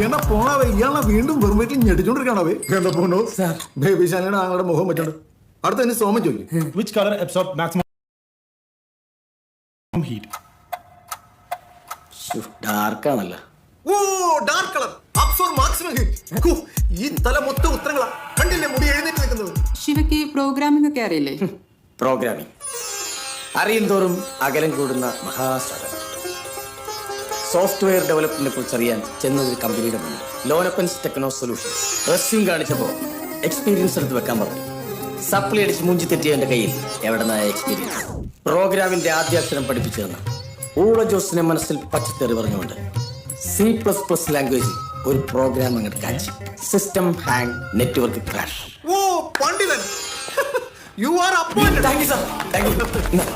എന്നാ പോണാവേ ഇയാളെ വീണ്ടും വെറും വീട്ടിൽ ഞെട്ടിച്ചോണ്ടിരിക്കണവേ. എന്താ പോണോ ബേബി ശാലിയുടെ ആങ്ങളുടെ മുഖം പറ്റുണ്ട്. അടുത്ത തന്നെ സോമൻ ചോദിക്കും Which color absorbs maximum heat? ഡാർക്കാണല്ലോ. ഓ dark colour absorb maximum heat. ഈ തല മൊത്തം ഉത്തരങ്ങളാ. കണ്ടില്ലേ മുടി എഴുന്നേറ്റ് നിൽക്കുന്നത്. ശിവയ്ക്ക് പ്രോഗ്രാമിംഗ് ഒക്കെ അറിയില്ലേ? പ്രോഗ്രാമിംഗ് അറിയും തോറും അകലം കൂടുന്ന മഹാസാധനം. സോഫ്റ്റ്വെയർ ഡെവലപ്മെന്റിനെ കുറിച്ച് അറിയാൻ ചെന്നൊരു കമ്പനിയുടെ മുന്നിൽ ലോനപ്പൻസ് ടെക്നോ സൊല്യൂഷൻസ് റെസ്യൂം കാണിച്ചപ്പോൾ എക്സ്പീരിയൻസ് എടുത്ത് വെക്കാൻ പറഞ്ഞു. സപ്ലി അടിച്ച് മൂഞ്ചി തെറ്റിയവന്റെ കയ്യിൽ എവിടെ നിന്നായ എക്സ്പീരിയൻസ്? പ്രോഗ്രാമിന്റെ ആദ്യ അക്ഷരം പഠിപ്പിച്ചു തന്ന ഊള ജോസിനെ മനസ്സിൽ പച്ചത്തേറി പറഞ്ഞുകൊണ്ട് C++ ലാംഗ്വേജിൽ ഒരു പ്രോഗ്രാം അങ്ങോട്ട് കാച്ചി. System hang, network crash. ഓ പണ്ഡിതൻ. You are appointed. Thank you sir, thank U.